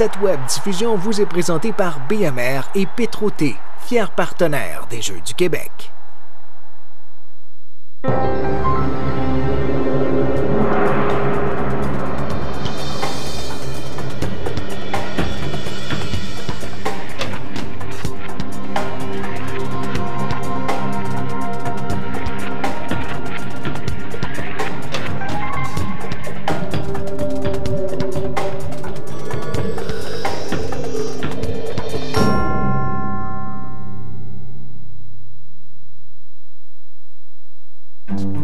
Cette web diffusion vous est présentée par BMR et Petro-T, fiers partenaires des Jeux du Québec.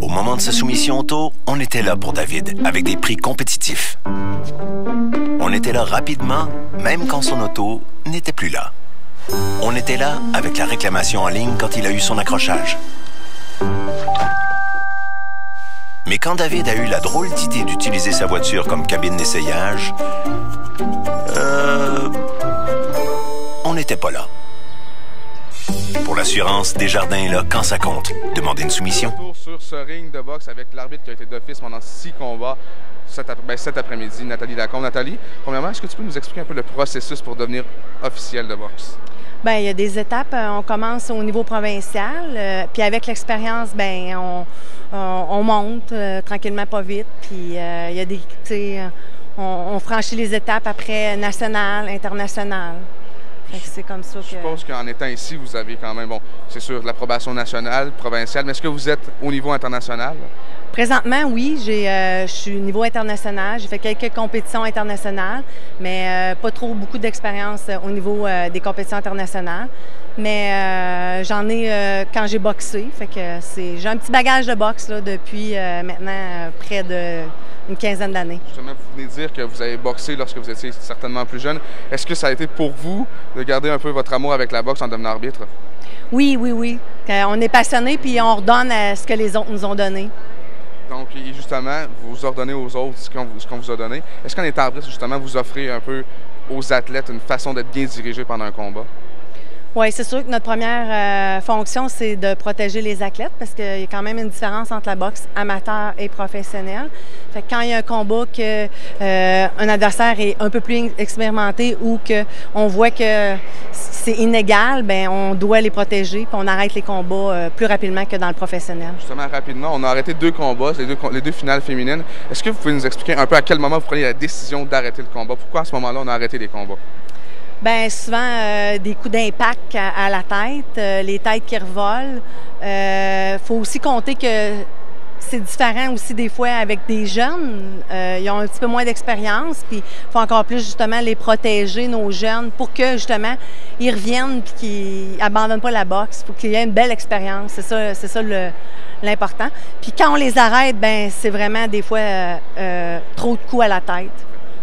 Au moment de sa soumission auto, on était là pour David, avec des prix compétitifs. On était là rapidement, même quand son auto n'était plus là. On était là avec la réclamation en ligne quand il a eu son accrochage. Mais quand David a eu la drôle d'idée d'utiliser sa voiture comme cabine d'essayage, on n'était pas là. Pour l'assurance, Desjardins est là quand ça compte. Demandez une soumission. Sur ce ring de boxe avec l'arbitre qui a été d'office pendant 6 combats cet après-midi, Nathalie Lacombe. Nathalie, premièrement, est-ce que tu peux nous expliquer un peu le processus pour devenir officielle de boxe? Bien, il y a des étapes. On commence au niveau provincial, puis avec l'expérience, bien, on monte tranquillement, pas vite. Puis il y a des, on franchit les étapes après national, international. C'est comme ça que... Je suppose qu'en étant ici, vous avez quand même, bon, c'est sûr, l'approbation nationale, provinciale, mais est-ce que vous êtes au niveau international? Présentement, oui, je suis au niveau international. J'ai fait quelques compétitions internationales, mais pas trop beaucoup d'expérience au niveau des compétitions internationales. Mais j'en ai quand j'ai boxé, fait que j'ai un petit bagage de boxe là, depuis maintenant près d'une quinzaine d'années. Justement, vous venez de dire que vous avez boxé lorsque vous étiez certainement plus jeune. Est-ce que ça a été pour vous de garder un peu votre amour avec la boxe en devenant arbitre? Oui, oui, oui. On est passionné puis on redonne ce que les autres nous ont donné. Donc, justement, vous ordonnez aux autres ce qu'on vous a donné. Est-ce qu'en étant arbitre, justement, vous offrez un peu aux athlètes une façon d'être bien dirigé pendant un combat? Oui, c'est sûr que notre première fonction, c'est de protéger les athlètes parce qu'il y a quand même une différence entre la boxe amateur et professionnelle. Fait que quand il y a un combat que un adversaire est un peu plus expérimenté ou qu'on voit que c'est inégal, bien, on doit les protéger puis on arrête les combats plus rapidement que dans le professionnel. Justement, rapidement, on a arrêté 2 combats, les deux finales féminines. Est-ce que vous pouvez nous expliquer un peu à quel moment vous prenez la décision d'arrêter le combat? Pourquoi à ce moment-là, on a arrêté les combats? Bien, souvent, des coups d'impact à la tête, les têtes qui revolent. Faut aussi compter que c'est différent aussi des fois avec des jeunes. Ils ont un petit peu moins d'expérience, puis il faut encore plus justement les protéger, nos jeunes, pour que justement ils reviennent et qu'ils n'abandonnent pas la boxe. Il faut qu'il y ait une belle expérience. C'est ça l'important. Puis quand on les arrête, bien, c'est vraiment des fois trop de coups à la tête.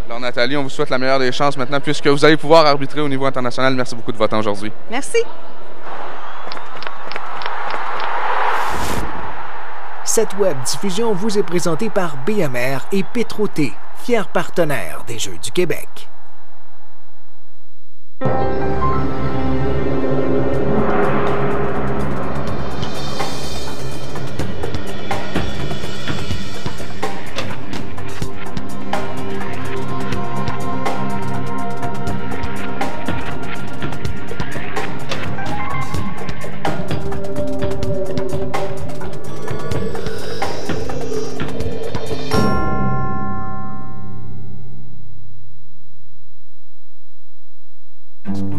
Alors Nathalie, on vous souhaite la meilleure des chances maintenant puisque vous allez pouvoir arbitrer au niveau international. Merci beaucoup de votre temps aujourd'hui. Merci. Cette web diffusion vous est présentée par BMR et Petro-T, fiers partenaires des Jeux du Québec.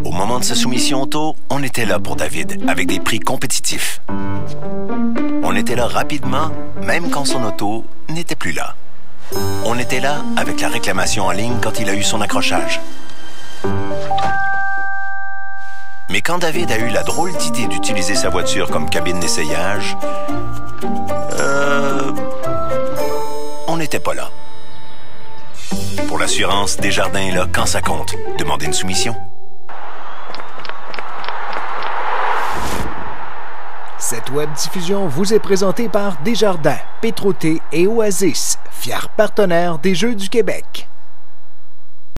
Au moment de sa soumission auto, on était là pour David, avec des prix compétitifs. On était là rapidement, même quand son auto n'était plus là. On était là avec la réclamation en ligne quand il a eu son accrochage. Mais quand David a eu la drôle d'idée d'utiliser sa voiture comme cabine d'essayage, on n'était pas là. Pour l'assurance, Desjardins est là quand ça compte. Demandez une soumission. Cette web diffusion vous est présentée par Desjardins, Petro-T et Oasis, fiers partenaires des Jeux du Québec.